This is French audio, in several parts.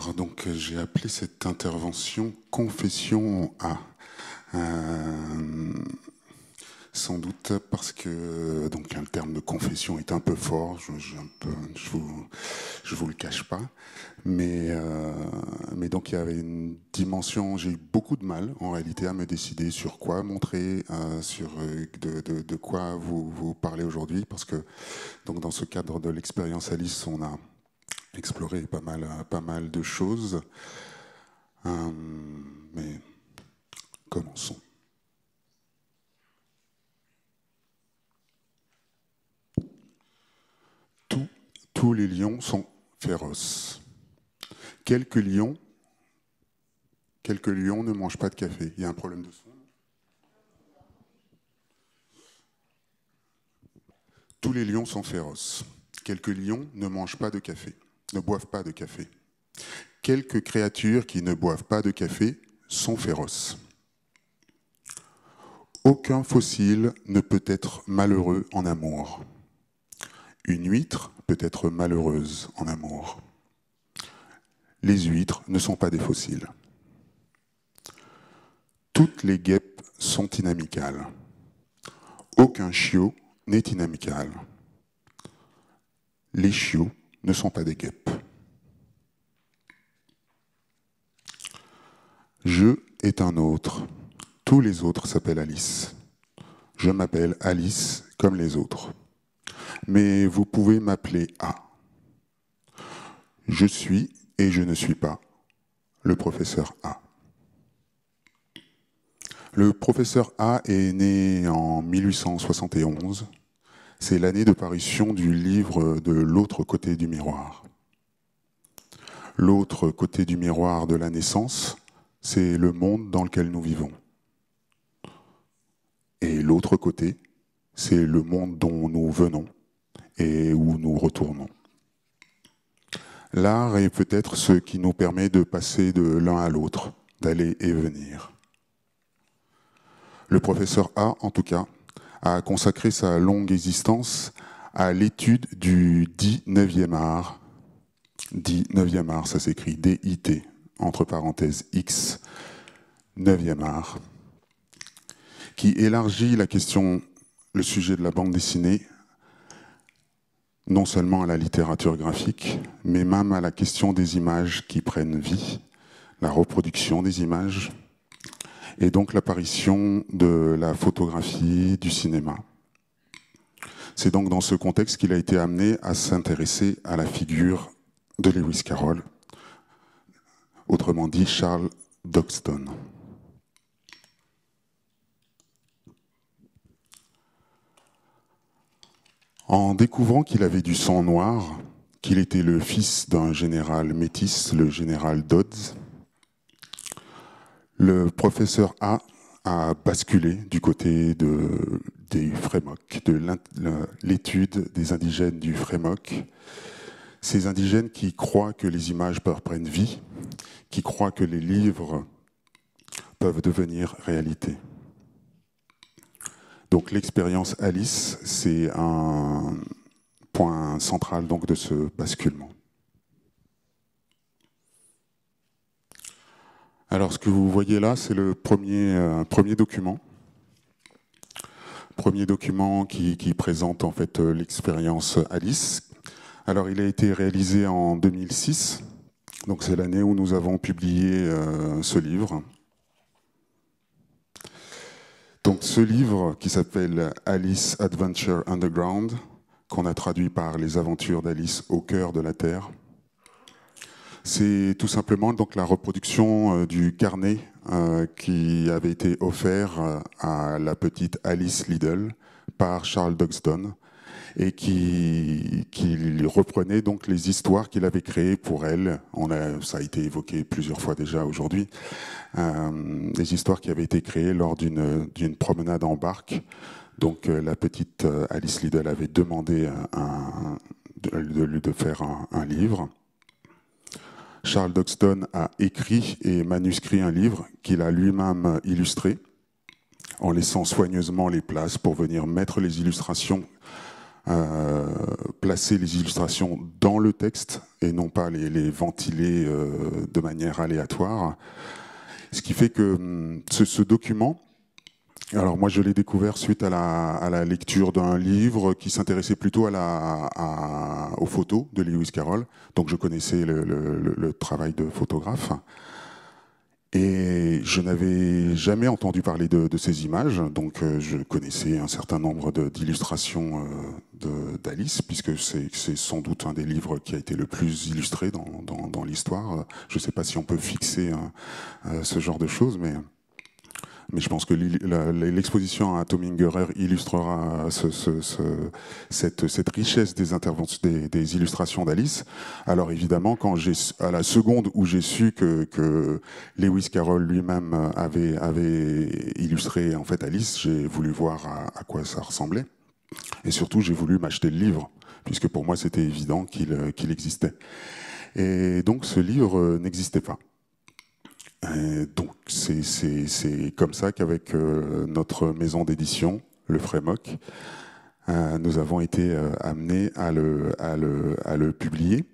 Alors, donc, j'ai appelé cette intervention Confession A. Sans doute parce que donc le terme de confession est un peu fort, je vous le cache pas, mais donc il y avait une dimension. J'ai eu beaucoup de mal en réalité à me décider sur quoi montrer, de quoi vous parler aujourd'hui, parce que donc dans ce cadre de l'expérience Alice, on a exploré pas mal de choses, mais commençons. Tous les lions sont féroces. Quelques lions ne mangent pas de café. Il y a un problème de son. Tous les lions sont féroces. Quelques lions ne mangent pas de café, ne boivent pas de café. Quelques créatures qui ne boivent pas de café sont féroces. Aucun fossile ne peut être malheureux en amour. Une huître peut être malheureuse en amour. Les huîtres ne sont pas des fossiles. Toutes les guêpes sont inamicales. Aucun chiot n'est inamical. Les chiots ne sont pas des guêpes. Je est un autre. Tous les autres s'appellent Alice. Je m'appelle Alice comme les autres. Mais vous pouvez m'appeler A. Je suis et je ne suis pas le professeur A. Le professeur A est né en 1871. C'est l'année de parution du livre de l'autre côté du miroir. L'autre côté du miroir de la naissance, c'est le monde dans lequel nous vivons. Et l'autre côté, c'est le monde dont nous venons et où nous retournons. L'art est peut-être ce qui nous permet de passer de l'un à l'autre, d'aller et venir. Le professeur A, en tout cas, a consacré sa longue existence à l'étude du dit 9e art. Dit 9e art, ça s'écrit D-I-T, entre parenthèses X, 9e art, qui élargit la question, le sujet de la bande dessinée, non seulement à la littérature graphique, mais même à la question des images qui prennent vie, la reproduction des images, et donc l'apparition de la photographie, du cinéma. C'est donc dans ce contexte qu'il a été amené à s'intéresser à la figure de Lewis Carroll, autrement dit Charles Doxton. En découvrant qu'il avait du sang noir, qu'il était le fils d'un général métis, le général Dodds, le professeur a basculé du côté des Frémocs, de l'étude des indigènes du Frémoc. Ces indigènes qui croient que les images prennent vie, qui croient que les livres peuvent devenir réalité. Donc l'expérience Alice, c'est un point central donc, de ce basculement. Alors ce que vous voyez là, c'est le premier document. Premier document qui présente en fait l'expérience Alice. Alors il a été réalisé en 2006, donc c'est l'année où nous avons publié ce livre. Donc ce livre qui s'appelle Alice Adventure Underground, qu'on a traduit par Les aventures d'Alice au cœur de la Terre, c'est tout simplement donc la reproduction du carnet qui avait été offert à la petite Alice Liddell par Charles Doxton et qui reprenait donc les histoires qu'il avait créées pour elle. Ça a été évoqué plusieurs fois déjà aujourd'hui. Des histoires qui avaient été créées lors d'une promenade en barque. Donc la petite Alice Liddell avait demandé de faire un livre. Charles Doxton a écrit et manuscrit un livre qu'il a lui-même illustré, en laissant soigneusement les places pour venir mettre les illustrations placer les illustrations dans le texte et non pas les ventiler de manière aléatoire. Ce qui fait que ce document, alors moi je l'ai découvert suite à la lecture d'un livre qui s'intéressait plutôt aux photos de Lewis Carroll, donc je connaissais le travail de photographe. Et je n'avais jamais entendu parler de ces images, donc je connaissais un certain nombre d'illustrations d'Alice, puisque c'est sans doute un des livres qui a été le plus illustré dans l'histoire. Je ne sais pas si on peut fixer ce genre de choses, mais je pense que l'exposition à Tomingerer illustrera cette richesse des interventions, des illustrations d'Alice. Alors évidemment, à la seconde où j'ai su que Lewis Carroll lui-même avait illustré en fait Alice, j'ai voulu voir à quoi ça ressemblait. Et surtout, j'ai voulu m'acheter le livre, puisque pour moi c'était évident qu'il existait. Et donc ce livre n'existait pas. Donc c'est comme ça qu'avec notre maison d'édition, le Frémoc, nous avons été amenés à le publier,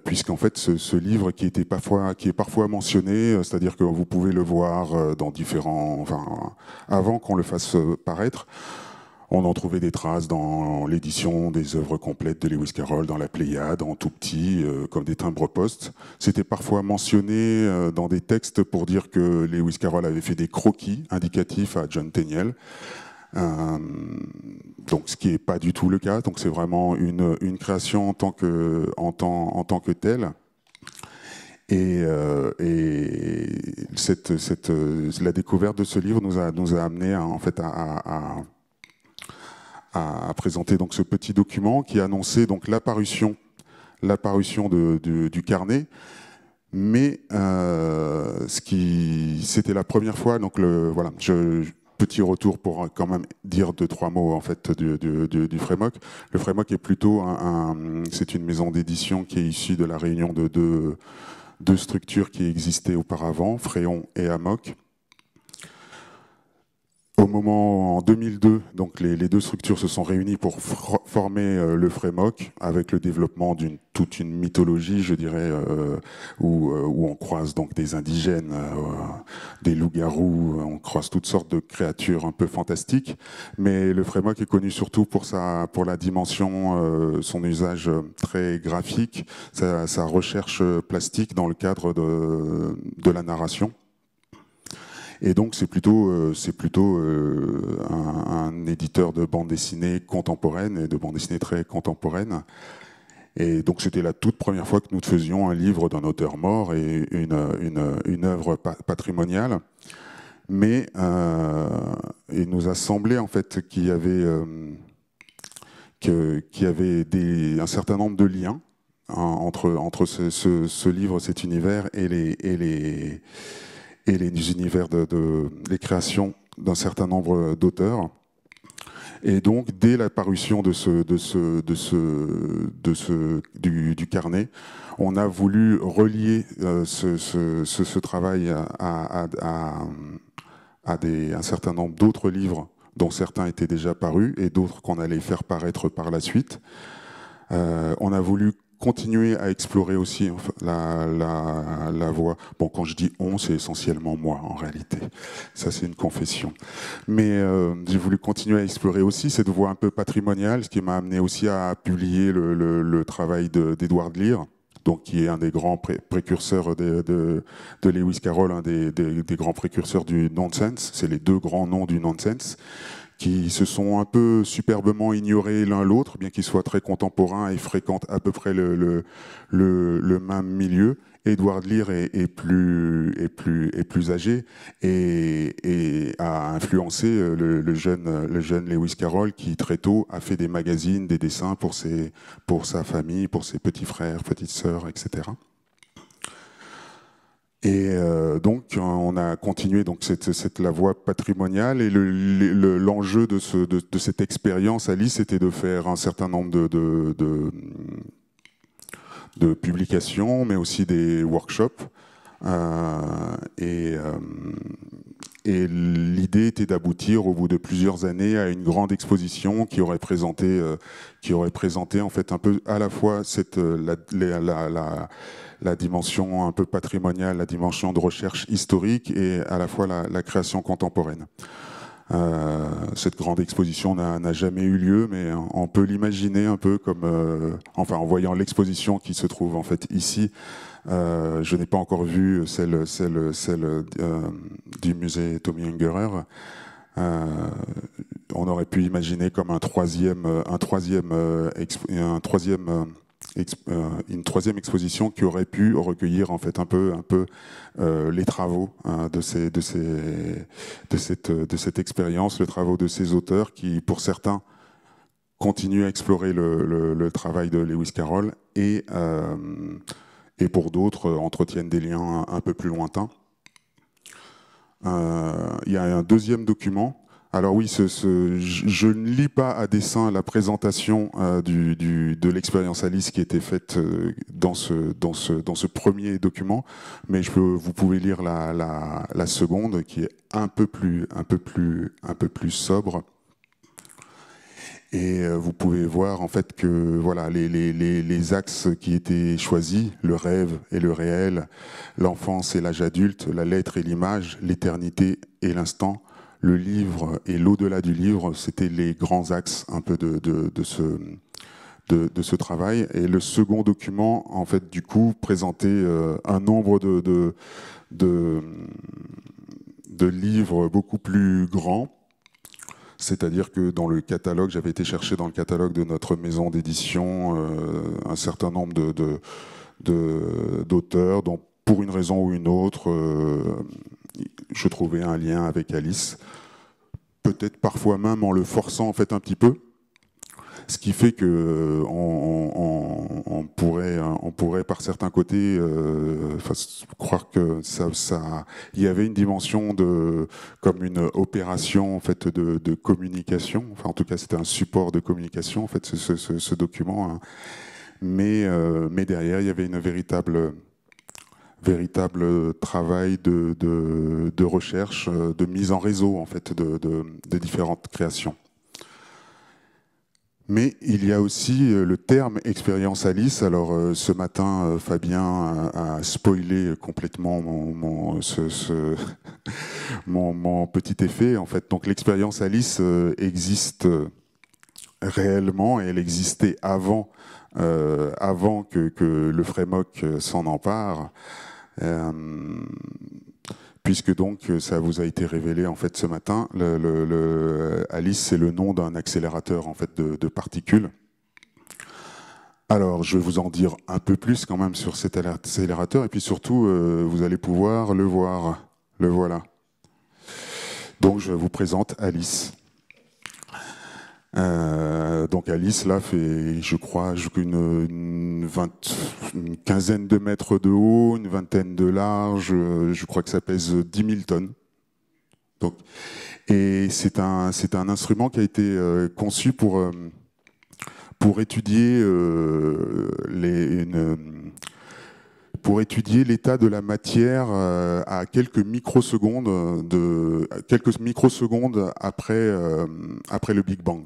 puisqu'en fait ce livre qui est parfois mentionné, c'est-à-dire que vous pouvez le voir dans avant qu'on le fasse paraître, on en trouvait des traces dans l'édition des œuvres complètes de Lewis Carroll, dans la Pléiade, en tout petit, comme des timbres-poste. C'était parfois mentionné dans des textes pour dire que Lewis Carroll avait fait des croquis indicatifs à John Tenniel. Donc, ce qui n'est pas du tout le cas. Donc, c'est vraiment une création en tant que telle. Et la découverte de ce livre nous a amené en fait à présenter donc ce petit document qui annonçait donc l'apparition du carnet, mais c'était la première fois. Donc voilà, petit retour pour quand même dire 2-3 mots en fait du Frémoc. Le Frémoc est plutôt c'est une maison d'édition qui est issue de la réunion de deux structures qui existaient auparavant, Fréon et Amok. Au moment, en 2002, donc les deux structures se sont réunies pour former le Frémoc, avec le développement toute une mythologie, je dirais, où on croise donc des indigènes, des loups-garous, on croise toutes sortes de créatures un peu fantastiques. Mais le Frémoc est connu surtout pour la dimension, son usage très graphique, sa recherche plastique dans le cadre de la narration. Et donc c'est plutôt un éditeur de bande dessinée contemporaine et de bande dessinée très contemporaine. Et donc c'était la toute première fois que nous faisions un livre d'un auteur mort et une œuvre patrimoniale. Mais il nous a semblé en fait qu'il y avait un certain nombre de liens entre ce livre, cet univers et les univers les créations d'un certain nombre d'auteurs. Et donc, dès la parution du carnet, on a voulu relier ce travail à un certain nombre d'autres livres dont certains étaient déjà parus et d'autres qu'on allait faire paraître par la suite. On a voulu continuer à explorer aussi la voie. Bon, quand je dis on, c'est essentiellement moi en réalité. Ça, c'est une confession. Mais j'ai voulu continuer à explorer aussi cette voie un peu patrimoniale, ce qui m'a amené aussi à publier le travail d'Edward Lear, donc qui est un des grands précurseurs de Lewis Carroll, un des grands précurseurs du nonsense. C'est les deux grands noms du nonsense, qui se sont un peu superbement ignorés l'un l'autre, bien qu'ils soient très contemporains et fréquentent à peu près le même milieu. Edward Lear est plus âgé et a influencé le jeune Lewis Carroll, qui très tôt a fait des magazines, des dessins pour sa famille, pour ses petits frères, petites sœurs, etc. Et donc on a continué donc la voie patrimoniale, et l'enjeu de cette expérience Alice était de faire un certain nombre de publications, mais aussi des workshops. Et l'idée était d'aboutir au bout de plusieurs années à une grande exposition qui aurait présenté en fait un peu à la fois la dimension un peu patrimoniale, la dimension de recherche historique et à la fois la création contemporaine. Cette grande exposition n'a jamais eu lieu, mais on peut l'imaginer un peu comme, enfin en voyant l'exposition qui se trouve en fait ici. Je n'ai pas encore vu celle du musée Tommy Ungerer. On aurait pu imaginer comme une troisième exposition qui aurait pu recueillir en fait un peu les travaux de cette expérience, les travaux de ces auteurs qui, pour certains, continuent à explorer le travail de Lewis Carroll et pour d'autres entretiennent des liens un peu plus lointains. Il y a un deuxième document. Alors oui, je ne lis pas à dessein la présentation de l'expérience Alice qui était faite dans ce premier document, mais vous pouvez lire la seconde qui est un peu plus sobre. Et vous pouvez voir en fait que voilà les axes qui étaient choisis, le rêve et le réel, l'enfance et l'âge adulte, la lettre et l'image, l'éternité et l'instant, le livre et l'au-delà du livre, c'était les grands axes un peu de ce travail. Et le second document, en fait, du coup, présentait un nombre de livres beaucoup plus grands. C'est-à-dire que dans le catalogue, j'avais été chercher dans le catalogue de notre maison d'édition un certain nombre d'auteurs dont, pour une raison ou une autre, je trouvais un lien avec Alice. Peut-être parfois même en le forçant en fait un petit peu. Ce qui fait que on pourrait par certains côtés croire que il y avait une dimension comme une opération en fait de communication. Enfin, en tout cas, c'était un support de communication en fait ce document. Hein. Mais derrière, il y avait une véritable travail de recherche, de mise en réseau en fait de différentes créations. Mais il y a aussi le terme expérience Alice. Alors ce matin, Fabien a spoilé complètement mon petit effet. En fait, donc l'expérience Alice existe réellement et elle existait avant que le Frémoc s'en empare. Puisque donc ça vous a été révélé en fait ce matin, Alice c'est le nom d'un accélérateur en fait de particules. Alors je vais vous en dire un peu plus quand même sur cet accélérateur et puis surtout vous allez pouvoir le voir. Le voilà. Donc je vous présente Alice. Donc Alice là fait, je crois, une quinzaine de mètres de haut, une vingtaine de large. Je crois que ça pèse 10 000 tonnes. Donc, et c'est un instrument qui a été conçu pour étudier l'état de la matière à quelques microsecondes après le Big Bang.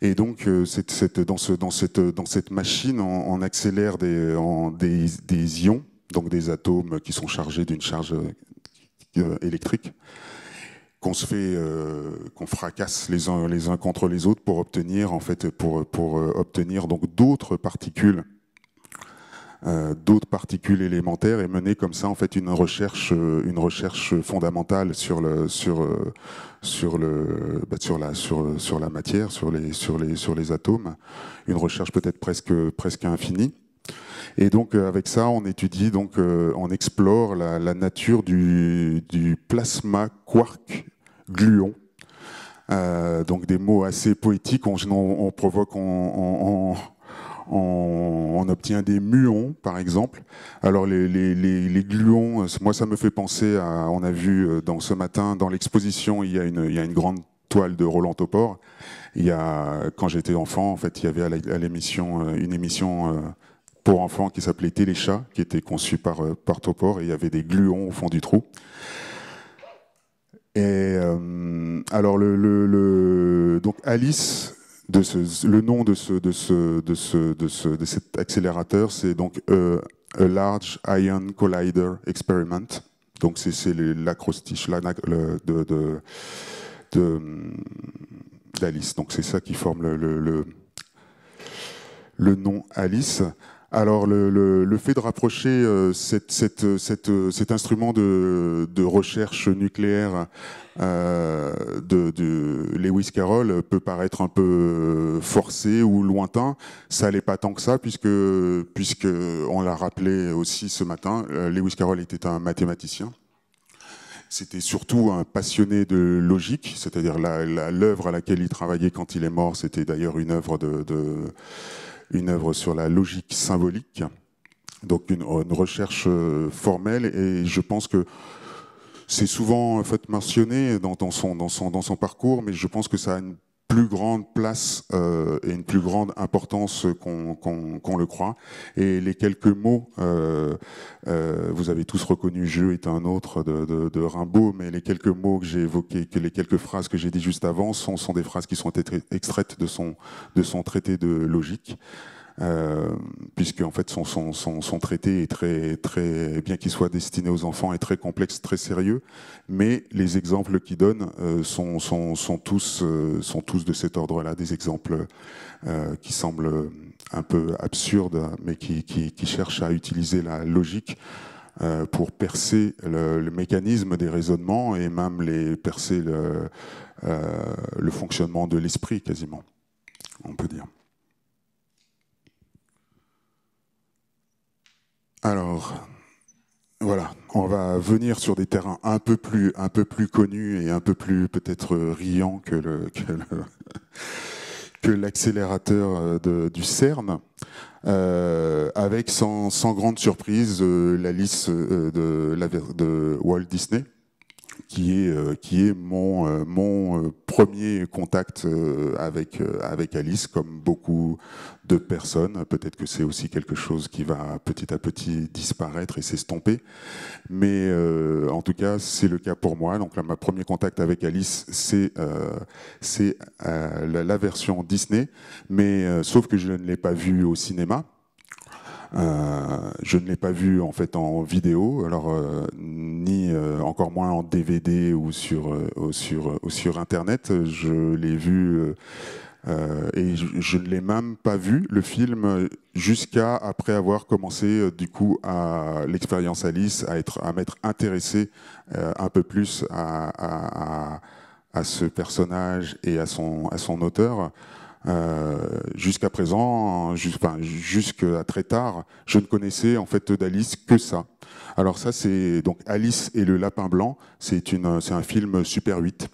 Et donc, dans cette machine, on accélère des ions, donc des atomes qui sont chargés d'une charge électrique, qu'on fracasse les uns contre les autres pour obtenir donc d'autres particules élémentaires et mener comme ça en fait une recherche fondamentale sur la matière, sur les atomes, une recherche peut-être presque infinie. Et donc avec ça on étudie on explore la nature du plasma quark gluon. Donc des mots assez poétiques, on provoque on obtient des muons, par exemple. Alors les gluons, moi ça me fait penser à, on a vu ce matin dans l'exposition, il y a une grande toile de Roland Topor. Quand j'étais enfant, en fait, il y avait à l'émission une émission pour enfants qui s'appelait Téléchat, qui était conçue par Topor, et il y avait des gluons au fond du trou. Et alors donc Alice, le nom de cet accélérateur, c'est donc a Large Ion Collider Experiment. Donc c'est l'acrostiche d'Alice. Donc c'est ça qui forme le nom Alice. Alors le fait de rapprocher cet instrument de recherche nucléaire de Lewis Carroll peut paraître un peu forcé ou lointain. Ça l'est pas tant que ça, puisque on l'a rappelé aussi ce matin, Lewis Carroll était un mathématicien. C'était surtout un passionné de logique, c'est-à-dire l'œuvre à laquelle il travaillait quand il est mort, c'était d'ailleurs une œuvre une œuvre sur la logique symbolique, donc une recherche formelle, et je pense que c'est souvent en fait mentionné dans son parcours, mais je pense que ça a une plus grande place et une plus grande importance qu'on le croit. Et les quelques mots, vous avez tous reconnu Jeu est un autre de Rimbaud, mais les quelques mots que j'ai évoqués, les quelques phrases que j'ai dit juste avant sont des phrases qui sont extraites de son traité de logique. Puisque en fait son traité est très, bien qu'il soit destiné aux enfants, est très complexe, très sérieux, mais les exemples qu'il donne sont tous de cet ordre-là, des exemples qui semblent un peu absurdes, mais qui cherchent à utiliser la logique pour percer le mécanisme des raisonnements et même percer le fonctionnement de l'esprit, quasiment, on peut dire. Alors, voilà, on va venir sur des terrains un peu plus connus et un peu plus peut-être riants que l'accélérateur du CERN, avec sans grande surprise la liste de Walt Disney, qui est mon premier contact avec Alice, comme beaucoup de personnes. Peut-être que c'est aussi quelque chose qui va petit à petit disparaître et s'estomper. Mais en tout cas, c'est le cas pour moi. Donc là, mon premier contact avec Alice, c'est la version Disney, mais sauf que je ne l'ai pas vue au cinéma. Je ne l'ai pas vu en fait en vidéo, alors ni encore moins en DVD ou sur Internet. Je l'ai vu et je ne l'ai même pas vu le film jusqu'à après avoir commencé du coup à l'expérience Alice, à m'être intéressé un peu plus à ce personnage et à son auteur. Jusqu'à présent, jusqu'à très tard, je ne connaissais en fait d'Alice que ça. Alors ça, c'est donc Alice et le Lapin Blanc. C'est un film Super 8.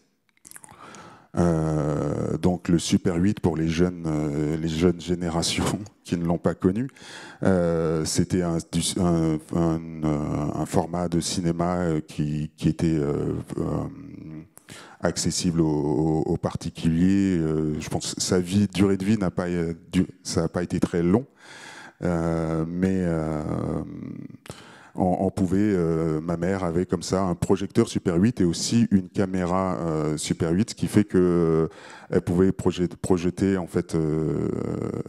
Donc le Super 8 pour les jeunes générations qui ne l'ont pas connu, c'était un format de cinéma qui était accessible aux particuliers. Je pense que sa durée de vie ça n'a pas été très long, mais on pouvait, ma mère avait comme ça un projecteur Super 8 et aussi une caméra Super 8, ce qui fait que elle pouvait projeter en fait,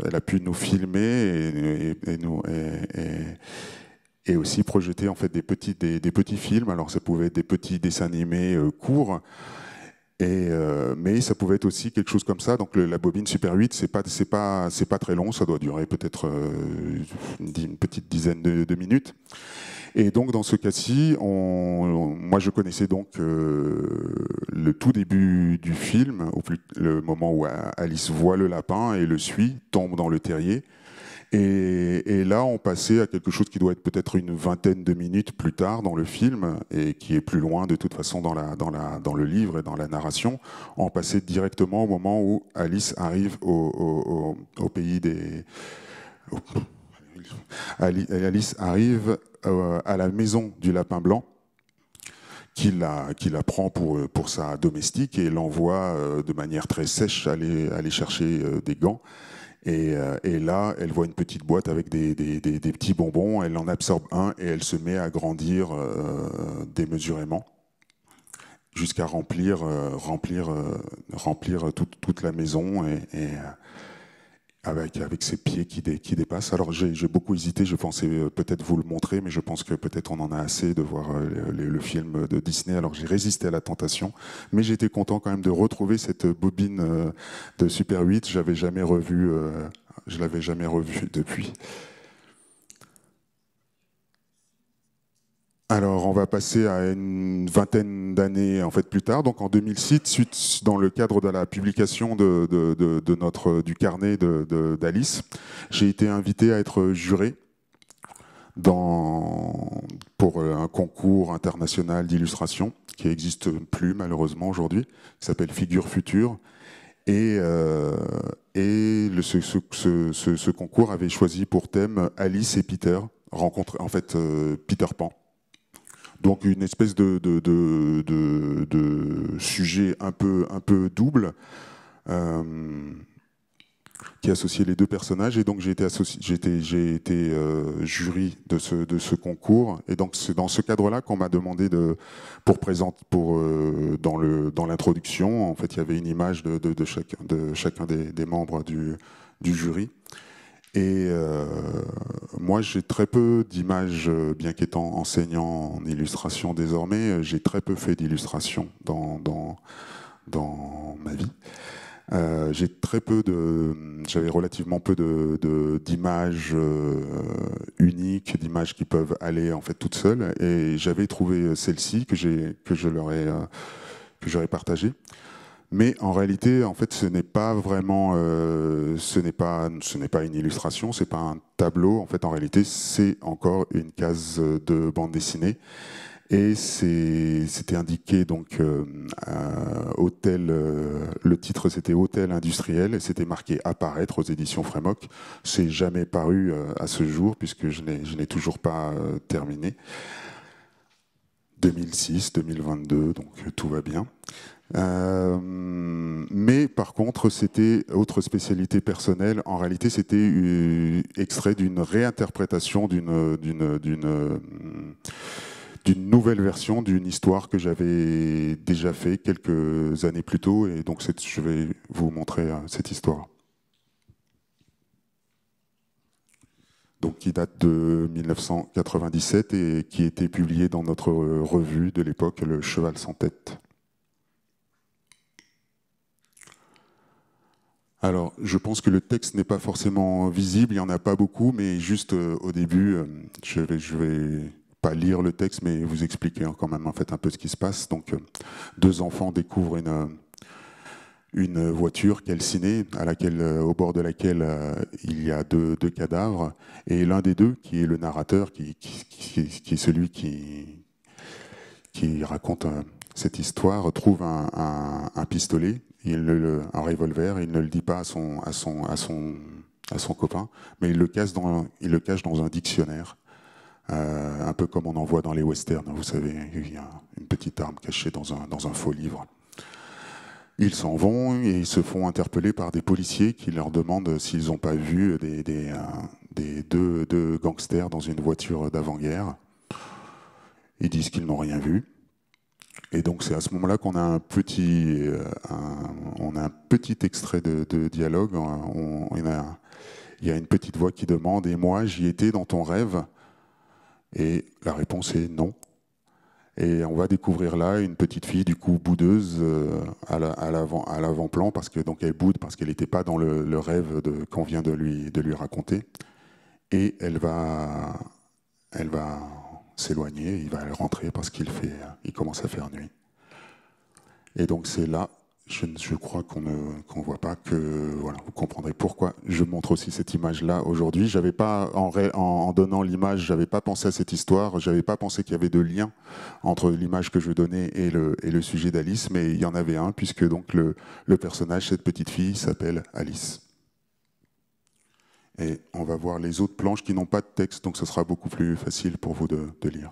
elle a pu nous filmer et aussi projeter en fait des petits films. Alors ça pouvait être des petits dessins animés courts. Mais ça pouvait être aussi quelque chose comme ça. Donc la bobine Super 8, c'est pas très long, ça doit durer peut-être une petite dizaine de minutes. Et donc dans ce cas-ci, moi je connaissais donc le tout début du film, le moment où Alice voit le lapin et le suit, tombe dans le terrier. Et là, on passait à quelque chose qui doit être peut-être une vingtaine de minutes plus tard dans le film, et qui est plus loin de toute façon dans le livre et dans la narration. On passait directement au moment où Alice arrive au pays des... Alice arrive à la maison du Lapin Blanc, qui la prend pour sa domestique et l'envoie de manière très sèche aller chercher des gants. Et là, elle voit une petite boîte avec des petits bonbons, elle en absorbe un et elle se met à grandir démesurément. jusqu'à remplir toute la maison avec ses pieds qui dépassent. Alors j'ai beaucoup hésité, je pensais peut-être vous le montrer, mais je pense que peut-être on en a assez de voir le film de Disney. Alors j'ai résisté à la tentation, mais j'étais content quand même de retrouver cette bobine de Super 8. Je l'avais jamais revue depuis. Alors, on va passer à une vingtaine d'années en fait plus tard, donc en 2006, dans le cadre de la publication du carnet d'Alice, j'ai été invité à être juré pour un concours international d'illustration qui n'existe plus malheureusement aujourd'hui, qui s'appelle Figure Future. Et, euh, ce concours avait choisi pour thème Alice et Peter, Peter Pan. Donc une espèce de sujet un peu double euh, qui associait les deux personnages. Et donc j'ai été jury de ce concours. Et donc c'est dans ce cadre-là qu'on m'a demandé dans l'introduction, en fait il y avait une image de chacun des membres du jury. Et moi, j'ai très peu d'images, bien qu'étant enseignant en illustration désormais, j'ai très peu fait d'illustration dans ma vie. J'avais relativement peu d'images uniques, d'images qui peuvent aller en fait toutes seules. Et j'avais trouvé celle-ci que j'aurais partagée. Mais en réalité, en fait, ce n'est pas vraiment, ce n'est pas une illustration, c'est pas un tableau. En fait, en réalité, c'est encore une case de bande dessinée. Et c'était indiqué donc le titre c'était Hôtel industriel et c'était marqué apparaître aux éditions Frémok. C'est jamais paru à ce jour puisque je n'ai toujours pas terminé. 2006, 2022, donc tout va bien. Mais par contre, c'était autre spécialité personnelle. En réalité, c'était extrait d'une réinterprétation d'une nouvelle version d'une histoire que j'avais déjà fait quelques années plus tôt. Et donc, je vais vous montrer cette histoire. Donc, qui date de 1997 et qui était publiée dans notre revue de l'époque, Le Cheval sans tête. Alors, je pense que le texte n'est pas forcément visible, il n'y en a pas beaucoup, mais juste au début, je vais pas lire le texte, mais vous expliquer quand même en fait un peu ce qui se passe. Donc, deux enfants découvrent une voiture calcinée au bord de laquelle il y a deux cadavres, et l'un des deux, qui est le narrateur, qui est celui qui raconte cette histoire, trouve un pistolet, un revolver. Il ne le dit pas à son copain, mais il le cache dans un dictionnaire, un peu comme on en voit dans les westerns. Vous savez, il y a une petite arme cachée dans un faux livre. Ils s'en vont et ils se font interpeller par des policiers qui leur demandent s'ils n'ont pas vu des deux gangsters dans une voiture d'avant-guerre. Ils disent qu'ils n'ont rien vu. Et donc c'est à ce moment-là qu'on a on a un petit extrait de dialogue. Il y a une petite voix qui demande « Et moi, j'y étais dans ton rêve ?» Et la réponse est « Non ». Et on va découvrir là une petite fille du coup boudeuse à l'avant-plan parce que donc elle boude parce qu'elle n'était pas dans le rêve qu'on vient de lui raconter. Et elle va s'éloigner, il va rentrer parce il commence à faire nuit. Et donc c'est là, je crois qu'on ne voit pas que, voilà, vous comprendrez pourquoi je montre aussi cette image-là aujourd'hui. J'avais pas, en donnant l'image, j'avais pas pensé à cette histoire, j'avais pas pensé qu'il y avait de lien entre l'image que je donnais et le sujet d'Alice, mais il y en avait un, puisque donc le personnage, cette petite fille, s'appelle Alice. Et on va voir les autres planches qui n'ont pas de texte, donc ce sera beaucoup plus facile pour vous de lire.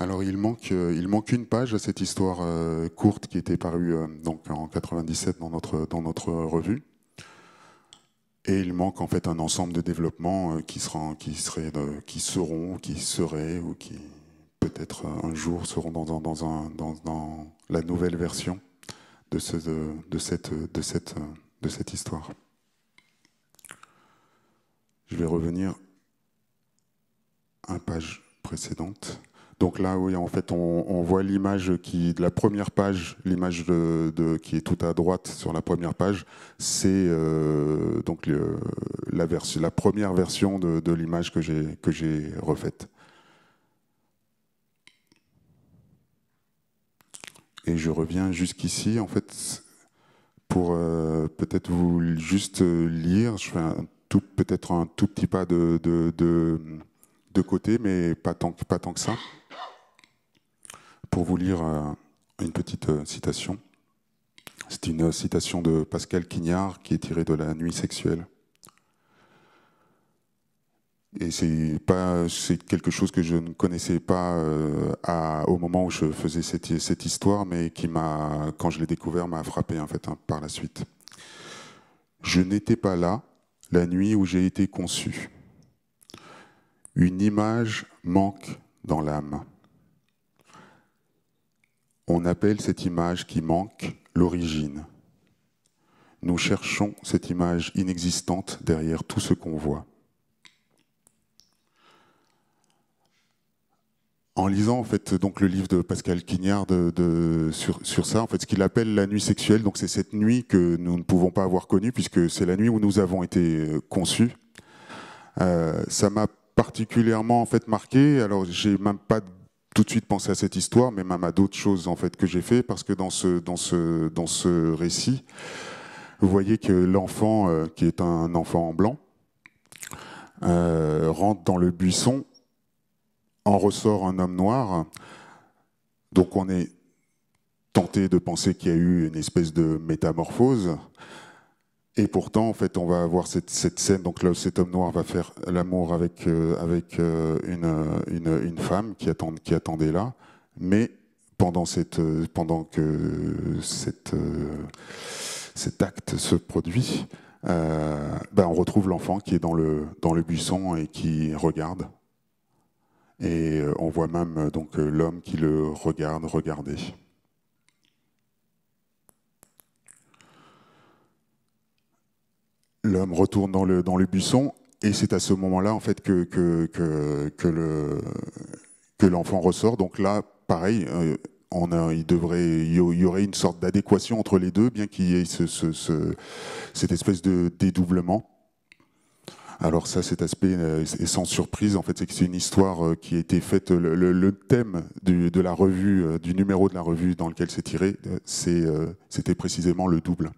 Alors il manque une page à cette histoire courte qui était parue donc en 97 dans notre revue. Et il manque en fait un ensemble de développements qui seraient, ou qui peut-être un jour seront dans la nouvelle version de cette histoire. Je vais revenir à une page précédente. Donc là, oui, en fait, on voit l'image de la première page, l'image qui est tout à droite sur la première page, c'est donc la première version de l'image que j'ai refaite. Et je reviens jusqu'ici, en fait, pour peut-être vous juste lire. Je fais peut-être un tout petit pas de côté, mais pas tant que ça. Pour vous lire une petite citation. C'est une citation de Pascal Quignard qui est tirée de La Nuit sexuelle. Et c'est quelque chose que je ne connaissais pas au moment où je faisais cette histoire, mais qui quand je l'ai découvert, m'a frappé en fait par la suite. Je n'étais pas là la nuit où j'ai été conçu. Une image manque dans l'âme. On appelle cette image qui manque l'origine. Nous cherchons cette image inexistante derrière tout ce qu'on voit. En lisant en fait donc le livre de Pascal Quignard sur ça, en fait, ce qu'il appelle la nuit sexuelle, donc c'est cette nuit que nous ne pouvons pas avoir connue puisque c'est la nuit où nous avons été conçus. Ça m'a particulièrement en fait marqué. Alors j'ai même pas tout de suite pensé à cette histoire, mais même à d'autres choses en fait que j'ai fait, parce que dans ce récit, vous voyez que l'enfant, qui est un enfant blanc, rentre dans le buisson, en ressort un homme noir. Donc on est tenté de penser qu'il y a eu une espèce de métamorphose. Et pourtant, en fait, on va avoir cette scène. Donc là, cet homme noir va faire l'amour avec une femme qui attendait là. Mais pendant que cet acte se produit, on retrouve l'enfant qui est dans le buisson et qui regarde. Et on voit même donc l'homme qui le regarder. L'homme retourne dans le buisson, et c'est à ce moment-là en fait que l'enfant ressort. Donc là, pareil, il y aurait une sorte d'adéquation entre les deux, bien qu'il y ait cette espèce de dédoublement. Alors ça, cet aspect est sans surprise. En fait, c'est que c'est une histoire qui a été faite. Le thème de la revue, du numéro de la revue dans lequel c'est tiré, c'était précisément le double.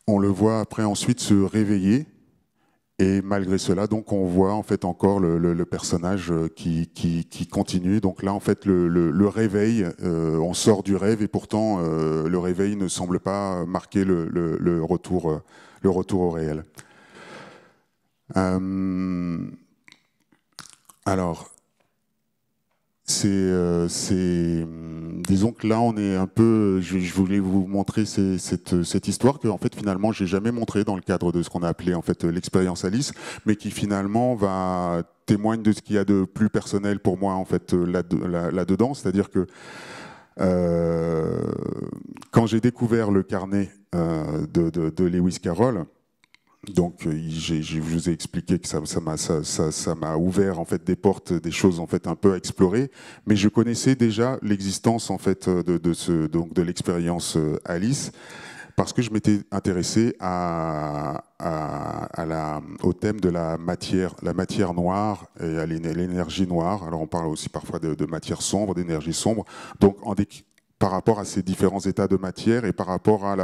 On le voit après ensuite se réveiller, et malgré cela, donc on voit en fait encore le personnage qui continue. Donc là, en fait, le réveil, on sort du rêve, et pourtant le réveil ne semble pas marquer le retour au réel. Alors, disons que là on est un peu, je voulais vous montrer cette histoire que en fait finalement j'ai jamais montrée dans le cadre de ce qu'on a appelé en fait l'expérience Alice, mais qui finalement témoigne de ce qu'il y a de plus personnel pour moi en fait là-dedans, c'est-à-dire que quand j'ai découvert le carnet de Lewis Carroll. Donc, je vous ai expliqué que ça m'a ouvert en fait des portes, des choses en fait un peu à explorer. Mais je connaissais déjà l'existence en fait de l'expérience Alice, parce que je m'étais intéressé au thème de la matière noire et à l'énergie noire. Alors, on parle aussi parfois de matière sombre, d'énergie sombre. Donc, par rapport à ces différents états de matière et par rapport à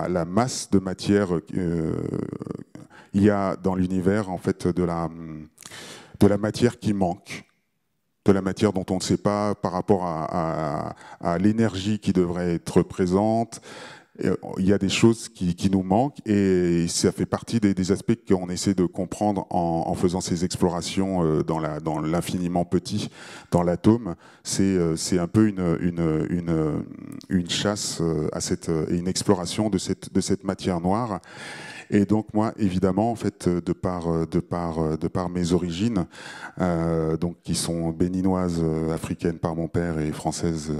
la masse de matière il y a dans l'univers en fait de la matière qui manque, de la matière dont on ne sait pas par rapport à l'énergie qui devrait être présente, Il y a des choses qui nous manquent et ça fait partie des aspects qu'on essaie de comprendre en faisant ces explorations dans l'infiniment petit, dans l'atome. C'est un peu une chasse et une exploration de cette matière noire. Et donc moi, évidemment, en fait, de par mes origines, donc qui sont béninoises, africaines par mon père et françaises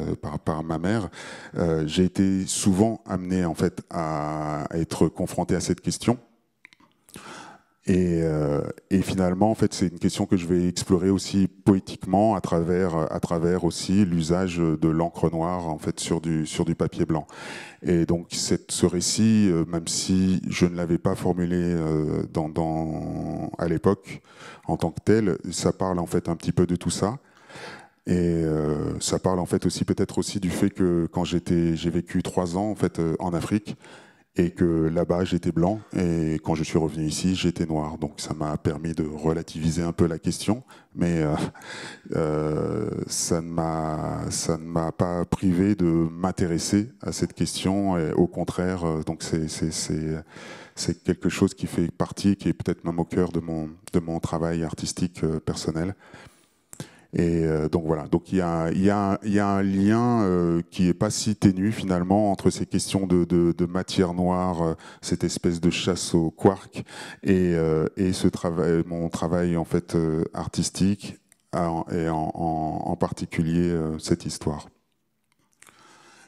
par ma mère, j'ai été souvent amené en fait à être confronté à cette question. Et finalement, en fait, c'est une question que je vais explorer aussi poétiquement à travers aussi l'usage de l'encre noire en fait sur du papier blanc. Et donc ce récit, même si je ne l'avais pas formulé à l'époque en tant que tel, ça parle en fait un petit peu de tout ça. Et ça parle en fait aussi peut-être aussi du fait que quand j'ai vécu 3 ans en fait en Afrique et que là-bas j'étais blanc et quand je suis revenu ici j'étais noir. Donc ça m'a permis de relativiser un peu la question, mais ça ne m'a pas privé de m'intéresser à cette question. Et au contraire, donc c'est quelque chose qui fait partie, qui est peut-être même au cœur de mon travail artistique personnel. Et donc voilà, donc il y a un lien qui est pas si ténu finalement entre ces questions de matière noire, cette espèce de chasse au quark, et mon travail en fait artistique, et en particulier cette histoire.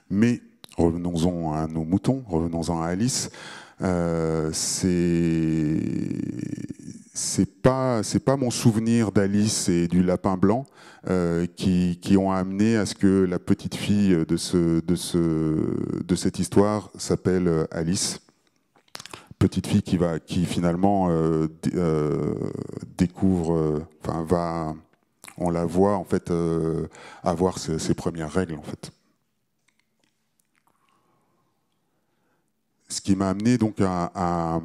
Mais revenons-en à nos moutons, revenons-en à Alice. C'est pas mon souvenir d'Alice et du lapin blanc qui ont amené à ce que la petite fille de cette histoire s'appelle Alice. Petite fille qui finalement découvre, on la voit en fait avoir ses premières règles en fait. Ce qui m'a amené donc à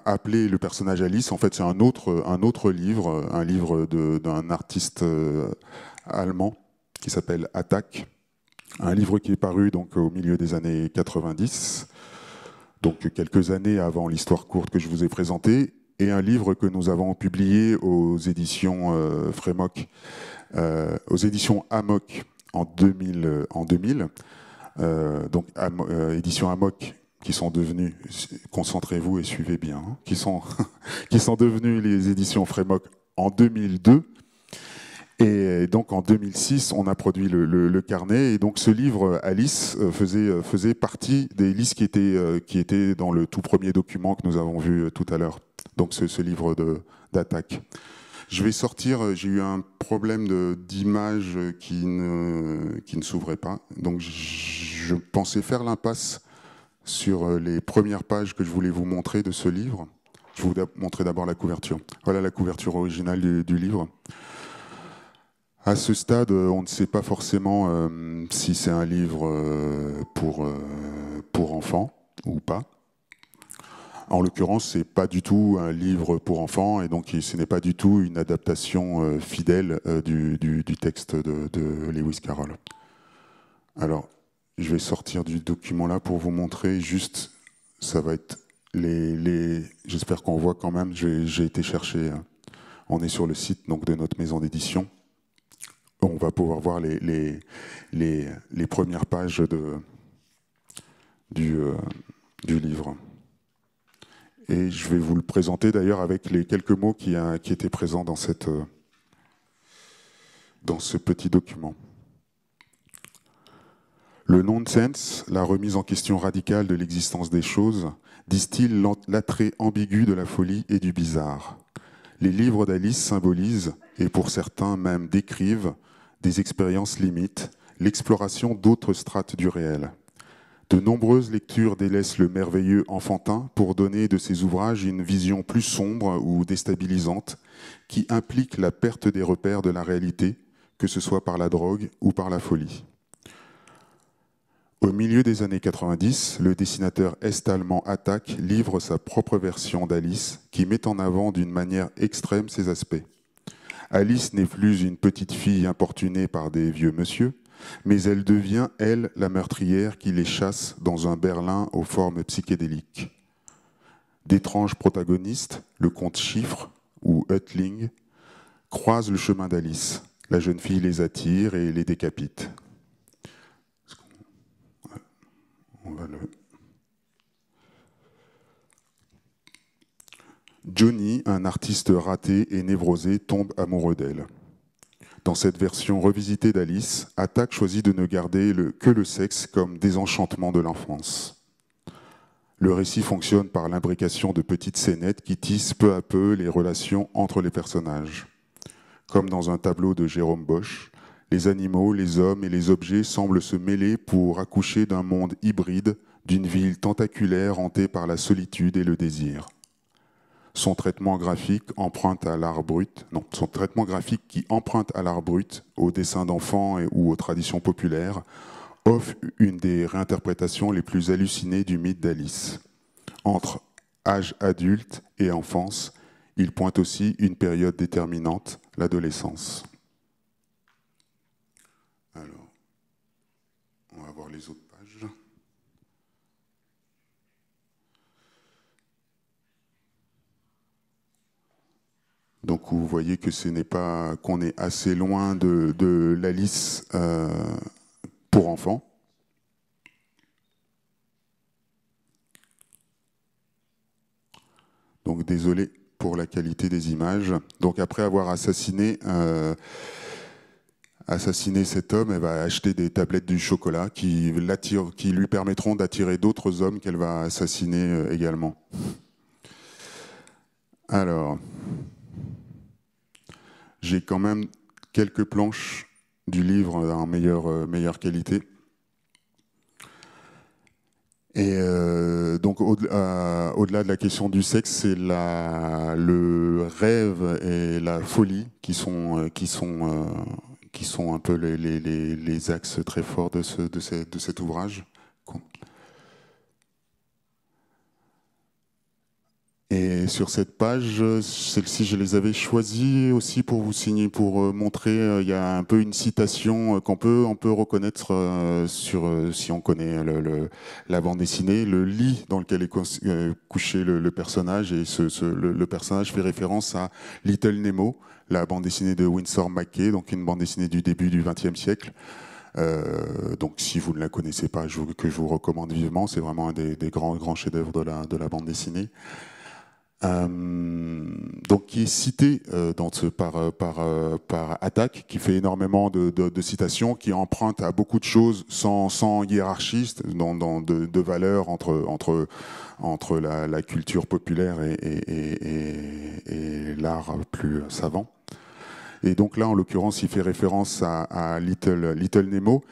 appeler le personnage Alice. En fait, c'est un autre livre, un livre d'un artiste allemand qui s'appelle Attack. Un livre qui est paru donc au milieu des années 90, donc quelques années avant l'histoire courte que je vous ai présentée, et un livre que nous avons publié aux éditions Frémoc, aux éditions Amok en 2000. Donc éditions Amok qui sont devenues, concentrez-vous et suivez bien, hein, qui sont devenues les éditions Frémoc en 2002. Et donc en 2006, on a produit le carnet. Et donc ce livre, Alice, faisait partie des listes qui étaient dans le tout premier document que nous avons vu tout à l'heure. Donc ce livre d'Attaque. Je vais sortir, j'ai eu un problème d'image qui ne s'ouvrait pas. Donc je pensais faire l'impasse sur les premières pages que je voulais vous montrer de ce livre. Je vais vous montrer d'abord la couverture. Voilà la couverture originale du livre. À ce stade, on ne sait pas forcément si c'est un livre pour enfants ou pas. En l'occurrence, c'est pas du tout un livre pour enfants et donc ce n'est pas du tout une adaptation fidèle du texte de Lewis Carroll. Alors, je vais sortir du document là pour vous montrer juste, ça va être j'espère qu'on voit quand même, j'ai été chercher, on est sur le site donc, de notre maison d'édition. On va pouvoir voir les premières pages du livre. Et je vais vous le présenter d'ailleurs avec les quelques mots qui étaient présents dans ce petit document. Le nonsense, la remise en question radicale de l'existence des choses, distille l'attrait ambigu de la folie et du bizarre. Les livres d'Alice symbolisent, et pour certains même décrivent, des expériences limites, l'exploration d'autres strates du réel. De nombreuses lectures délaissent le merveilleux enfantin pour donner de ces ouvrages une vision plus sombre ou déstabilisante qui implique la perte des repères de la réalité, que ce soit par la drogue ou par la folie. Au milieu des années 90, le dessinateur est-allemand Attack livre sa propre version d'Alice qui met en avant d'une manière extrême ces aspects. Alice n'est plus une petite fille importunée par des vieux monsieur, mais elle devient, elle, la meurtrière qui les chasse dans un Berlin aux formes psychédéliques. D'étranges protagonistes, le comte Chiffre ou Huttling, croisent le chemin d'Alice. La jeune fille les attire et les décapite. On va le... Johnny, un artiste raté et névrosé, tombe amoureux d'elle. Dans cette version revisitée d'Alice, Attack choisit de ne garder que le sexe comme désenchantement de l'enfance. Le récit fonctionne par l'imbrication de petites scénettes qui tissent peu à peu les relations entre les personnages. Comme dans un tableau de Jérôme Bosch, les animaux, les hommes et les objets semblent se mêler pour accoucher d'un monde hybride, d'une ville tentaculaire hantée par la solitude et le désir. Son traitement graphique qui emprunte à l'art brut, aux dessins d'enfants ou aux traditions populaires, offre une des réinterprétations les plus hallucinées du mythe d'Alice. Entre âge adulte et enfance, il pointe aussi une période déterminante, l'adolescence. Alors, on va voir les autres pages. Donc vous voyez que ce n'est pas qu'on est assez loin de l'Alice pour enfants. Donc désolé pour la qualité des images. Donc après avoir assassiné cet homme, elle va acheter des tablettes du chocolat qui lui permettront d'attirer d'autres hommes qu'elle va assassiner également. Alors, j'ai quand même quelques planches du livre en meilleure qualité. Et donc au-delà de la question du sexe, c'est le rêve et la folie qui sont un peu les axes très forts de cet ouvrage. Et sur cette page, celle-ci, je les avais choisies aussi pour vous signer, pour montrer. Il y a un peu une citation qu'on peut reconnaître si on connaît la bande dessinée, le lit dans lequel est couché le personnage. Et le personnage fait référence à Little Nemo, la bande dessinée de Winsor McCay, donc une bande dessinée du début du XXe siècle. Donc si vous ne la connaissez pas, que je vous recommande vivement, c'est vraiment un des grands chefs-d'œuvre de la bande dessinée. Donc qui est cité par Attack, qui fait énormément de citations, qui emprunte à beaucoup de choses sans hiérarchie, de valeurs entre la culture populaire et l'art plus savant. Et donc là, en l'occurrence, il fait référence à Little Nemo.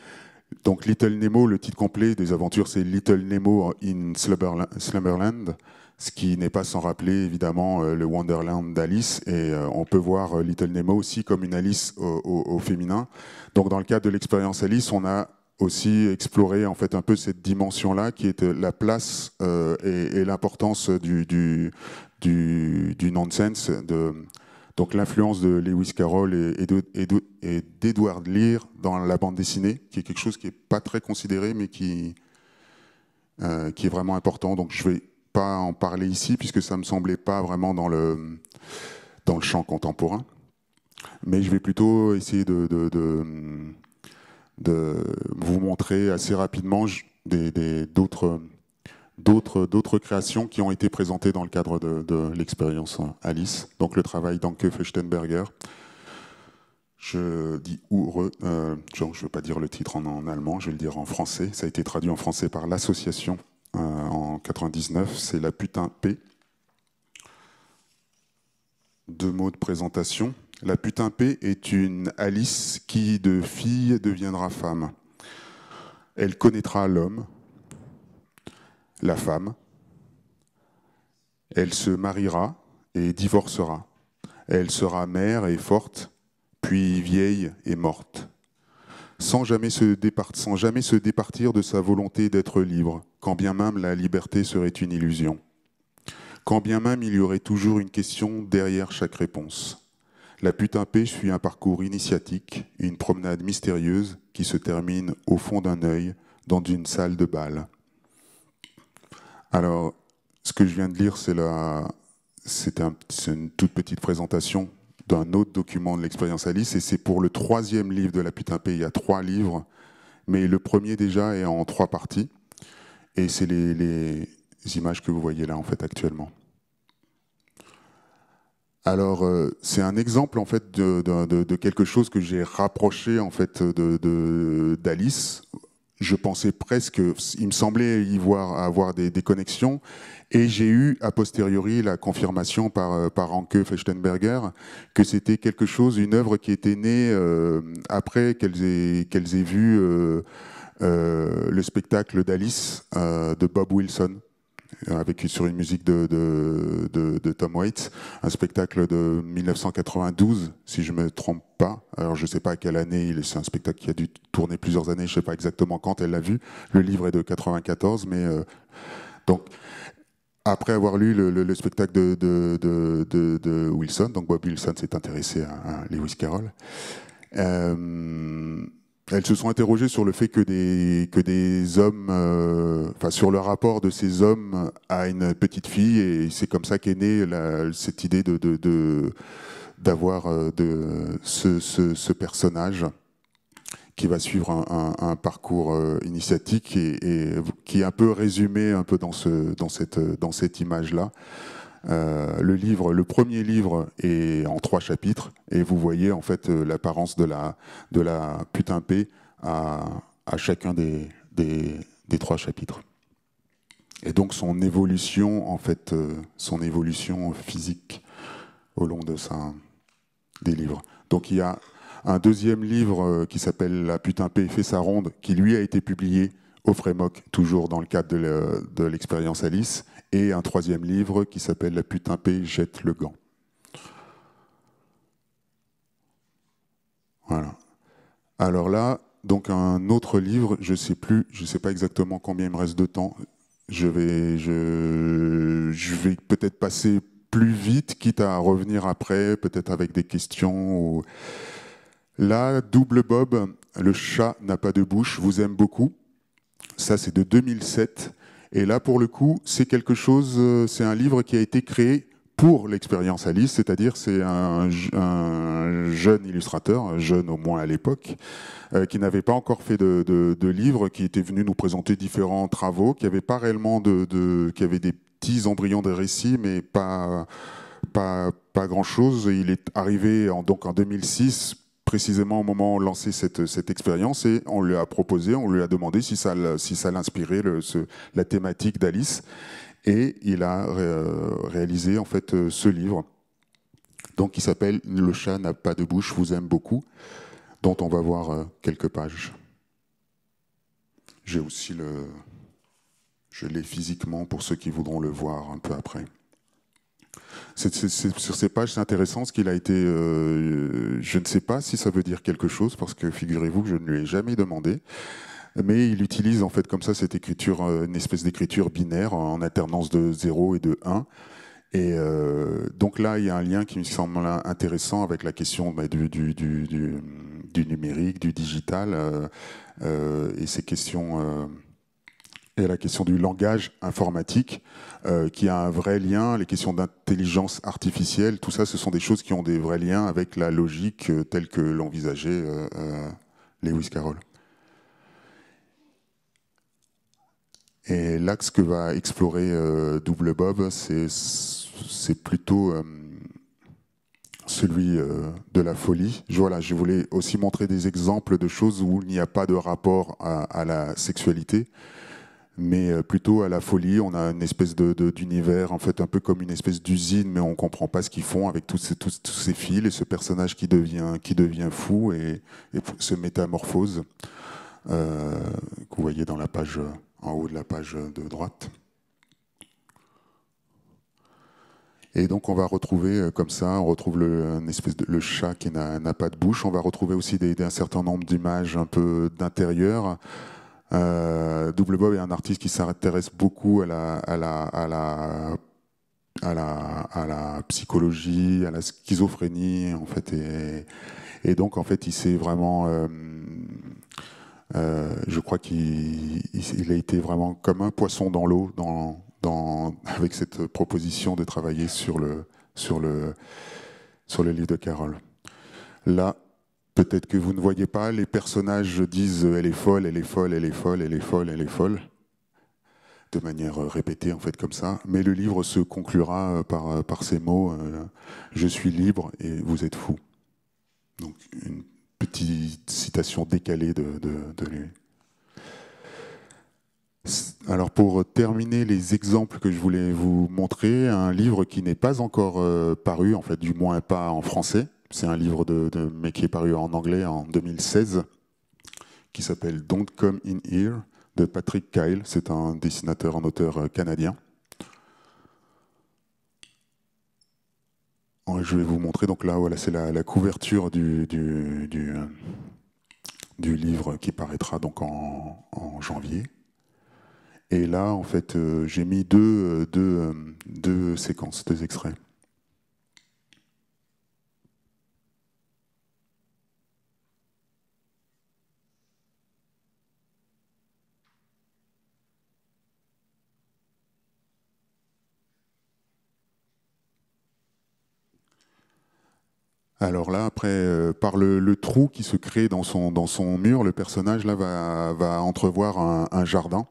Donc Little Nemo, le titre complet des aventures, c'est Little Nemo in Slumberland, ce qui n'est pas sans rappeler évidemment le Wonderland d'Alice. Et on peut voir Little Nemo aussi comme une Alice au féminin. Donc dans le cadre de l'expérience Alice, on a aussi exploré en fait un peu cette dimension-là, qui est la place et l'importance du nonsense, donc l'influence de Lewis Carroll et d'Edward Lear dans la bande dessinée, qui est quelque chose qui n'est pas très considéré, mais qui est vraiment important. Donc je ne vais pas en parler ici, puisque ça ne me semblait pas vraiment dans le champ contemporain. Mais je vais plutôt essayer de vous montrer assez rapidement d'autres créations qui ont été présentées dans le cadre de l'expérience Alice. Donc le travail d'Anke Fechtenberger. Je dis je ne veux pas dire le titre en allemand, je vais le dire en français. Ça a été traduit en français par l'association en 99. C'est La Putain P. 2 mots de présentation. La Putain P est une Alice qui, de fille, deviendra femme. Elle connaîtra l'homme, la femme. Elle se mariera et divorcera. Elle sera mère et forte, puis vieille et morte, sans jamais se départir de sa volonté d'être libre, quand bien même la liberté serait une illusion, quand bien même il y aurait toujours une question derrière chaque réponse. La putain paix suit un parcours initiatique, une promenade mystérieuse qui se termine au fond d'un œil dans une salle de bal. Alors, ce que je viens de lire, c'est une toute petite présentation d'un autre document de l'expérience Alice, et c'est pour le 3e livre de La putain paix. Il y a 3 livres, mais le premier déjà est en 3 parties, et c'est les images que vous voyez là en fait actuellement. Alors, c'est un exemple en fait de quelque chose que j'ai rapproché en fait d'Alice. Je pensais presque, il me semblait avoir des connexions, et j'ai eu a posteriori la confirmation par Anke Fechtenberger que c'était quelque chose, une œuvre qui était née après qu'elles aient vu le spectacle d'Alice de Bob Wilson, sur une musique de Tom Waits, un spectacle de 1992, si je ne me trompe pas. Alors je ne sais pas à quelle année, c'est un spectacle qui a dû tourner plusieurs années, je ne sais pas exactement quand elle l'a vu. Le livre est de 94, mais donc après avoir lu le spectacle de Wilson, donc Bob Wilson s'est intéressé à Lewis Carroll. Elles se sont interrogées sur le fait que des hommes, sur le rapport de ces hommes à une petite fille, et c'est comme ça qu'est née cette idée d'avoir ce personnage qui va suivre un parcours initiatique et qui est un peu résumé un peu dans cette image-là. Le premier livre est en 3 chapitres, et vous voyez en fait l'apparence de la putain paix à chacun des 3 chapitres. Et donc son évolution en fait, son évolution physique au long des livres. Donc il y a un 2e livre qui s'appelle La putain paix fait sa ronde, qui lui a été publié au Frémoc, toujours dans le cadre de l'expérience Alice, et un 3e livre qui s'appelle La putain paix jette le gant. Voilà. Alors là, donc un autre livre, je sais pas exactement combien il me reste de temps. Je vais peut-être passer plus vite, quitte à revenir après, peut-être avec des questions. Là, Double Bob, le chat n'a pas de bouche, vous aime beaucoup. Ça, c'est de 2007. Et là, pour le coup, c'est un livre qui a été créé pour l'expérience Alice, c'est-à-dire c'est un jeune illustrateur, jeune au moins à l'époque, qui n'avait pas encore fait de livre, qui était venu nous présenter différents travaux, qui avait pas réellement qui avait des petits embryons de récits, mais pas grand-chose. Il est arrivé donc en 2006, précisément au moment où on lançait cette expérience, et on lui a proposé, on lui a demandé si ça l'inspirait, la thématique d'Alice, et il a réalisé en fait ce livre, donc qui s'appelle « Le chat n'a pas de bouche, vous aime beaucoup », dont on va voir quelques pages. J'ai aussi je l'ai physiquement pour ceux qui voudront le voir un peu après. Sur ces pages, c'est intéressant ce qu'il a été... je ne sais pas si ça veut dire quelque chose, parce que figurez-vous que je ne lui ai jamais demandé. Mais il utilise en fait comme ça cette écriture, une espèce d'écriture binaire en alternance de 0 et de 1. Et donc là, il y a un lien qui me semble intéressant avec la question du numérique, du digital, et ces questions... et la question du langage informatique, qui a un vrai lien, les questions d'intelligence artificielle, tout ça, ce sont des choses qui ont des vrais liens avec la logique telle que l'envisageait Lewis Carroll. Et l'axe que va explorer Double Bob, c'est plutôt celui de la folie. Voilà, je voulais aussi montrer des exemples de choses où il n'y a pas de rapport à la sexualité, mais plutôt à la folie. On a une espèce d'univers, en fait, un peu comme une espèce d'usine, mais on ne comprend pas ce qu'ils font avec tous ces fils, et ce personnage qui devient fou et se métamorphose, que vous voyez dans la page, en haut de la page de droite. Et donc on va retrouver comme ça, on retrouve le chat qui n'a pas de bouche. On va retrouver aussi un certain nombre d'images un peu d'intérieur. Double Bob est un artiste qui s'intéresse beaucoup à la à la psychologie, à la schizophrénie, en fait, et donc en fait, il s'est vraiment, je crois qu'il a été vraiment comme un poisson dans l'eau, avec cette proposition de travailler sur le, sur le livre de Carole. Là, peut-être que vous ne voyez pas, les personnages disent elle est folle, elle est folle, elle est folle, elle est folle, elle est folle, de manière répétée en fait comme ça. Mais le livre se conclura par ces mots je suis libre et vous êtes fou. Donc une petite citation décalée de lui. Alors pour terminer les exemples que je voulais vous montrer, un livre qui n'est pas encore paru, en fait du moins pas en français. C'est un livre mais qui est paru en anglais en 2016, qui s'appelle Don't Come In Here, de Patrick Kyle. C'est un dessinateur, un auteur canadien. Je vais vous montrer, donc là, voilà, c'est la couverture du livre qui paraîtra donc en janvier. Et là, en fait, j'ai mis deux séquences, deux extraits. Alors là, après, par le trou qui se crée dans son mur, le personnage là va entrevoir un jardin.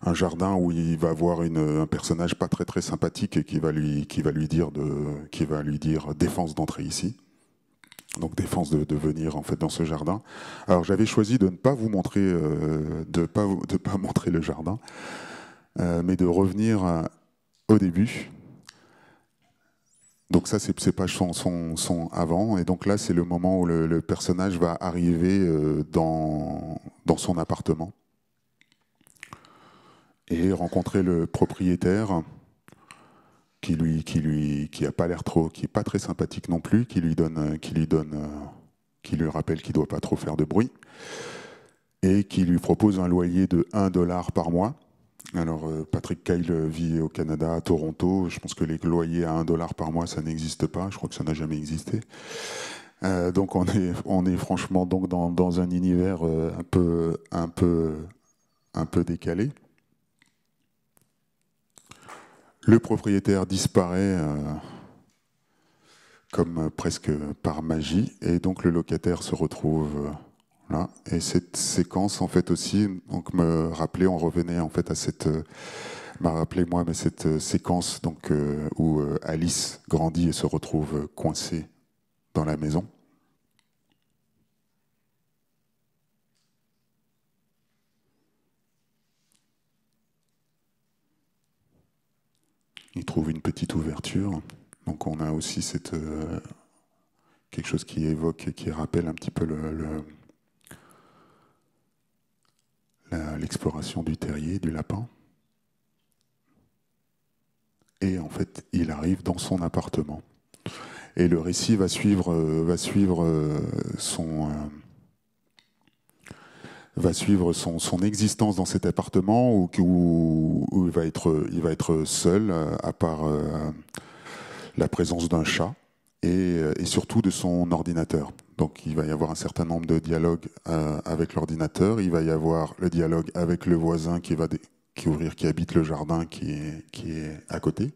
Un jardin où il va voir un personnage pas très très sympathique et qui va lui dire défense d'entrer ici. Donc défense de venir en fait dans ce jardin. Alors j'avais choisi de ne pas vous montrer, de pas montrer le jardin, mais de revenir au début. Donc ça, ces pages sont avant, et donc là, c'est le moment où le personnage va arriver dans son appartement et rencontrer le propriétaire qui a pas l'air qui est pas très sympathique non plus, qui lui rappelle qu'il doit pas trop faire de bruit et qui lui propose un loyer de 1 dollar par mois. Alors, Patrick Kyle vit au Canada, à Toronto. Je pense que les loyers à 1 dollar par mois, ça n'existe pas. Je crois que ça n'a jamais existé. Donc, on est franchement donc dans un univers un peu décalé. Le propriétaire disparaît comme presque par magie, et donc le locataire se retrouve là. Et cette séquence, en fait aussi, donc me rappelait, on revenait en fait à cette rappelez-moi, mais cette séquence donc, où Alice grandit et se retrouve coincée dans la maison. Il trouve une petite ouverture. Donc on a aussi quelque chose qui évoque et qui rappelle un petit peu l'exploration du terrier, du lapin. Et en fait, il arrive dans son appartement. Et le récit va suivre son existence dans cet appartement où il va être seul, à part la présence d'un chat et surtout de son ordinateur. Donc il va y avoir un certain nombre de dialogues avec l'ordinateur, il va y avoir le dialogue avec le voisin qui habite le jardin qui est à côté.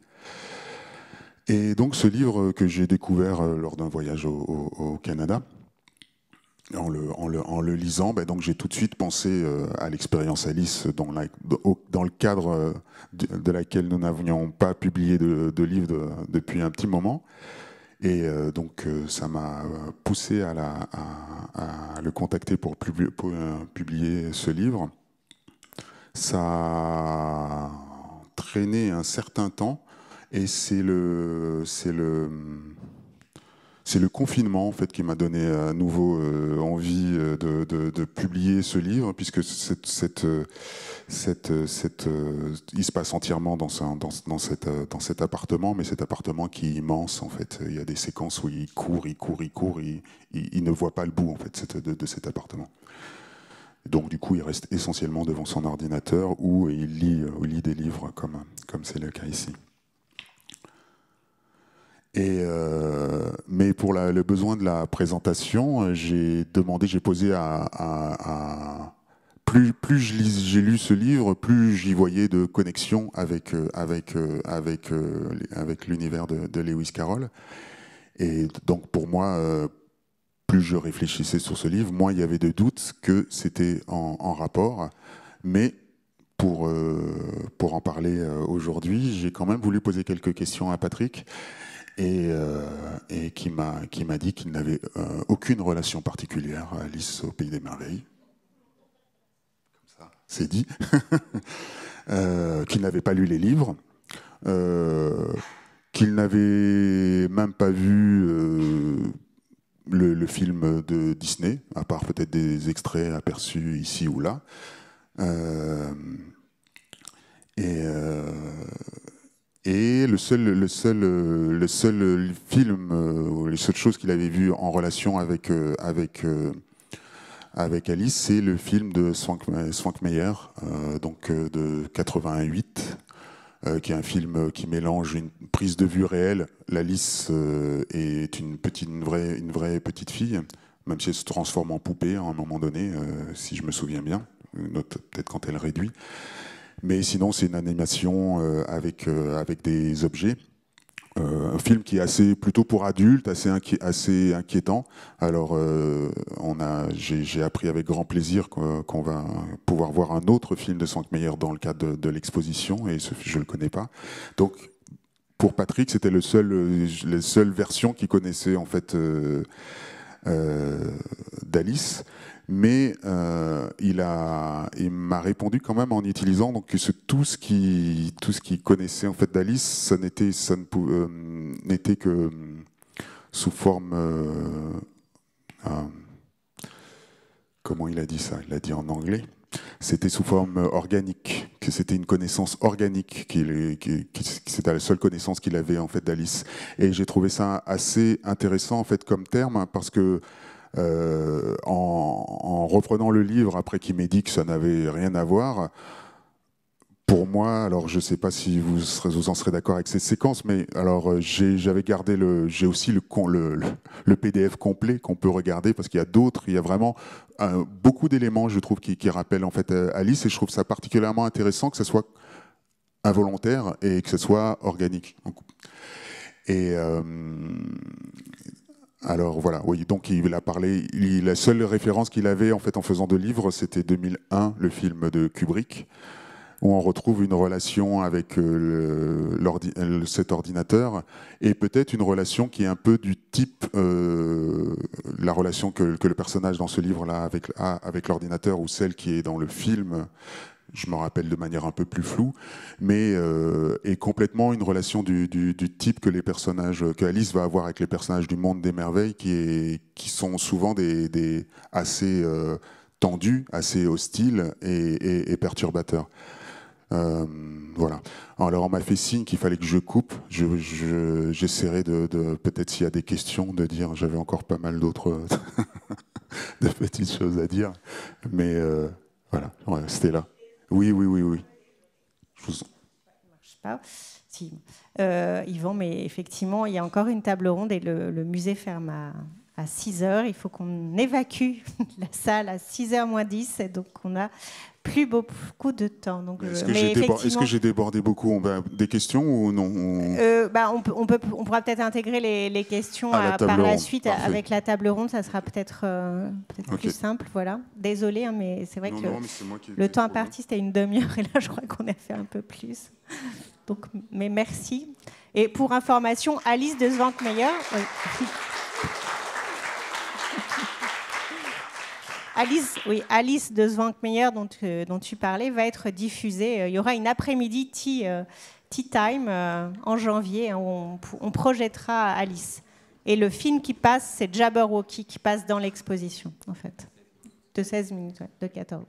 Et donc ce livre que j'ai découvert lors d'un voyage au Canada, en le lisant, donc j'ai tout de suite pensé à l'expérience Alice dans le cadre de laquelle nous n'avions pas publié de livre depuis un petit moment. Et donc ça m'a poussé à le contacter pour publier ce livre. Ça a traîné un certain temps et c'est le confinement en fait qui m'a donné à nouveau envie de publier ce livre, puisque il se passe entièrement dans cet appartement, mais cet appartement qui est immense en fait. Il y a des séquences où il court, il ne voit pas le bout en fait de cet appartement. Donc du coup, il reste essentiellement devant son ordinateur où il lit des livres comme c'est le cas ici. Mais pour le besoin de la présentation, j'ai posé plus j'ai lu ce livre, plus j'y voyais de connexion avec l'univers de Lewis Carroll. Et donc pour moi, plus je réfléchissais sur ce livre, moins il y avait de doutes que c'était en rapport. Mais pour en parler aujourd'hui, j'ai quand même voulu poser quelques questions à Patrick. Et qui m'a dit qu'il n'avait aucune relation particulière à Alice au Pays des Merveilles. Comme ça, c'est dit. Qu'il n'avait pas lu les livres, qu'il n'avait même pas vu le film de Disney, à part peut-être des extraits aperçus ici ou là. Et le seul film, les seules choses qu'il avait vues en relation avec Alice, c'est le film de Swankmajer, donc de 88, qui est un film qui mélange une prise de vue réelle. L'Alice est une vraie petite fille, même si elle se transforme en poupée à un moment donné, si je me souviens bien, peut-être quand elle réduit. Mais sinon, c'est une animation avec des objets. Un film qui est plutôt pour adultes, assez inquiétant. Alors, j'ai appris avec grand plaisir qu'on va pouvoir voir un autre film de Swankmajer dans le cadre de l'exposition, et je ne le connais pas. Donc, pour Patrick, c'était la seule version qu'il connaissait en fait d'Alice. Mais il m'a répondu quand même en utilisant donc que tout ce qu'il connaissait en fait d'Alice, ça n'était que sous forme comment il a dit ça? Il l'a dit en anglais. C'était sous forme organique, que c'était une connaissance organique, c'était la seule connaissance qu'il avait en fait d'Alice. Et j'ai trouvé ça assez intéressant en fait comme terme, parce que en reprenant le livre après qu'il m'ait dit que ça n'avait rien à voir, pour moi, alors je ne sais pas si vous en serez d'accord avec cette séquence, mais alors j'ai aussi le PDF complet qu'on peut regarder, parce qu'il y a vraiment beaucoup d'éléments, je trouve, qui rappellent en fait Alice, et je trouve ça particulièrement intéressant que ce soit involontaire et que ce soit organique. Et alors voilà, oui, donc il a parlé. La seule référence qu'il avait en fait en faisant de livres, c'était 2001, le film de Kubrick, où on retrouve une relation avec cet ordinateur, et peut-être une relation qui est un peu du type la relation que le personnage dans ce livre-là a avec l'ordinateur, ou celle qui est dans le film. Je me rappelle de manière un peu plus floue, mais est complètement une relation du type que Alice va avoir avec les personnages du monde des merveilles, qui sont souvent des assez tendus, assez hostiles et perturbateurs. Voilà. Alors on m'a fait signe qu'il fallait que je coupe. J'essaierai de peut-être, s'il y a des questions, de dire. J'avais encore pas mal d'autres de petites choses à dire, mais voilà, ouais, c'était là. Oui. Je vous... marche pas. Si. Yvan, mais effectivement, il y a encore une table ronde et le musée ferme à 6h. Il faut qu'on évacue la salle à 6h moins 10, et donc on a plus beaucoup de temps. Est-ce que j'ai débordé beaucoup? Des questions ou non? On pourra peut-être intégrer les questions par la suite. Parfait. Avec la table ronde, ça sera peut-être plus simple. Voilà. Désolée, hein, mais c'est vrai que le temps imparti, c'était une demi-heure, et là, je crois qu'on a fait un peu plus. Donc, mais merci. Et pour information, Alice de Swankmajer... Oui. Alice de Swankmajer, dont tu parlais, va être diffusée. Il y aura une après-midi tea time en janvier, hein, où on projettera Alice. Et le film qui passe, c'est Jabberwocky, qui passe dans l'exposition, en fait, de 16 minutes, de 14.